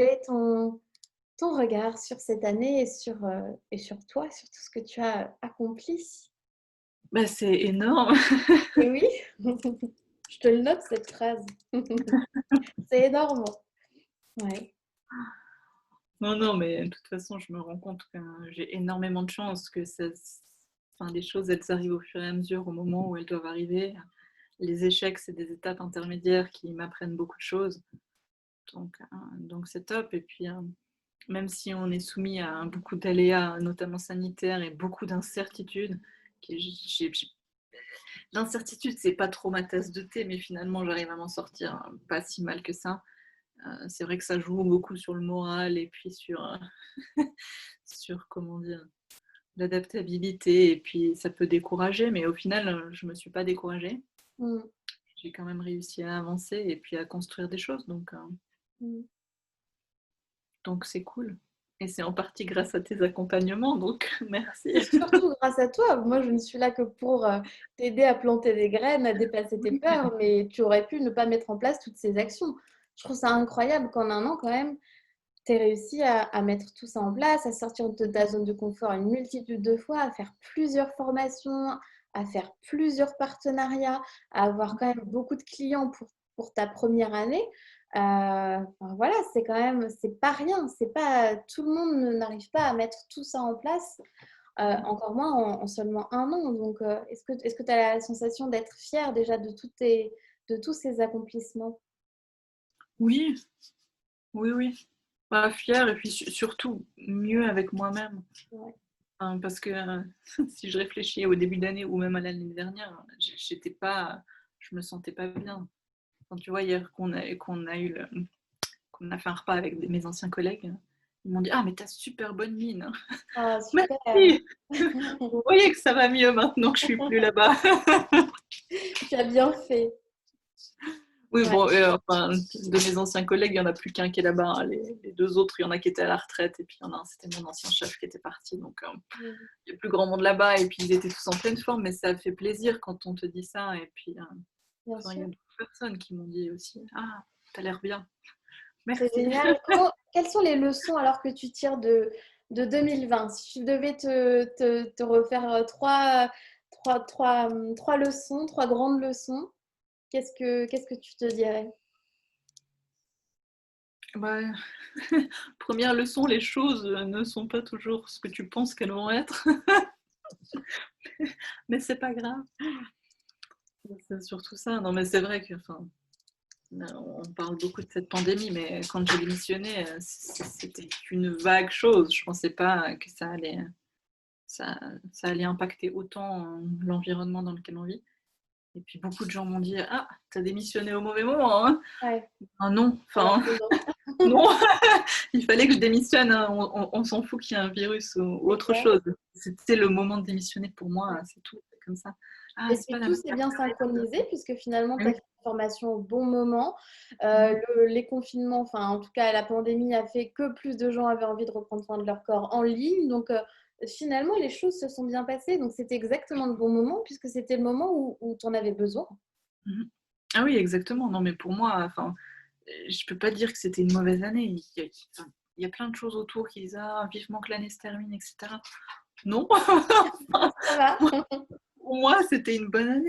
Quel est ton regard sur cette année et sur toi, sur tout ce que tu as accompli? Bah, c'est énorme. Et oui, je te le note cette phrase. C'est énorme. Ouais. Non, non, mais de toute façon, je me rends compte que j'ai énormément de chance, que enfin, les choses, elles arrivent au fur et à mesure, au moment où elles doivent arriver. Les échecs, c'est des étapes intermédiaires qui m'apprennent beaucoup de choses. Donc c'est top. Et puis, même si on est soumis à beaucoup d'aléas, notamment sanitaires, et beaucoup d'incertitudes, l'incertitude, c'est pas trop ma tasse de thé, mais finalement, j'arrive à m'en sortir pas si mal que ça. C'est vrai que ça joue beaucoup sur le moral et puis sur comment dire, l'adaptabilité, et puis ça peut décourager, mais au final, je me suis pas découragée. Mmh. J'ai quand même réussi à avancer et puis à construire des choses, Mmh. donc c'est cool. Et c'est en partie grâce à tes accompagnements, donc merci. C'est surtout grâce à toi. Moi, je ne suis là que pour, t'aider à planter des graines, à dépasser tes peurs, mais tu aurais pu ne pas mettre en place toutes ces actions. Je trouve ça incroyable qu'en 1 an quand même, tu aies réussi à mettre tout ça en place, à sortir de ta zone de confort une multitude de fois, à faire plusieurs formations, à faire plusieurs partenariats, à avoir quand même beaucoup de clients pour ta première année. Enfin voilà, c'est quand même c'est pas rien, c'est pas tout le monde n'arrive pas à mettre tout ça en place, encore moins en seulement 1 an. Donc est-ce que tu as la sensation d'être fière déjà de tous ces accomplissements? Oui, oui, oui. Bah, fière et puis surtout mieux avec moi-même. Ouais. Enfin, parce que si je réfléchis au début d'année ou même à l'année dernière, j'étais pas, je me sentais pas bien. Quand tu vois hier qu'on a fait un repas avec mes anciens collègues, ils m'ont dit: «Ah mais tu as super bonne mine». Ah super! Merci! Vous voyez que ça va mieux maintenant que je suis plus là-bas. Tu as bien fait. Oui, Ouais. bon, enfin, de mes anciens collègues, il y en a plus qu'un qui est là-bas, hein. Les 2 autres, il y en a qui étaient à la retraite et puis il y en a un, c'était mon ancien chef qui était parti, donc Mmh. il y a plus grand monde là-bas et puis ils étaient tous en pleine forme, mais ça fait plaisir quand on te dit ça. Et puis, Bien enfin, il y a sûr. d'autres personnes qui m'ont dit aussi: «Ah, tu as l'air bien». C'est Merci. génial. Quelles sont les leçons alors que tu tires de 2020? Si tu devais te refaire, 3 leçons, 3 grandes leçons, qu'est-ce que tu te dirais? Bah, première leçon, les choses ne sont pas toujours ce que tu penses qu'elles vont être, mais c'est pas grave. C'est surtout ça. Non, mais c'est vrai que, enfin, on parle beaucoup de cette pandémie, mais quand j'ai démissionné, c'était une vague chose. Je pensais pas que ça, ça allait impacter autant l'environnement dans lequel on vit. Et puis beaucoup de gens m'ont dit: «Ah, t'as démissionné au mauvais moment, hein?» Ouais, Ah non, alors enfin que non. non, il fallait que je démissionne, hein. On s'en fout qu'il y ait un virus ou C'est autre clair. chose. C'était le moment de démissionner pour moi, Ouais. c'est tout, c'est comme ça. Ah, Et c'est pas puis la tout même s'est bien période. synchronisé puisque finalement Ah tu as oui. fait une formation au bon moment. Mmh. Les confinements, enfin en tout cas la pandémie a fait que plus de gens avaient envie de reprendre soin de leur corps en ligne. Donc finalement les choses se sont bien passées. Donc c'était exactement le bon moment puisque c'était le moment où tu en avais besoin. Mmh. Ah oui, exactement. Non, mais pour moi, enfin, je peux pas dire que c'était une mauvaise année. Enfin, il y a plein de choses autour qui disent: «Ah, vivement que l'année se termine» et cetera. Non, Ça va? pour moi, c'était une bonne année.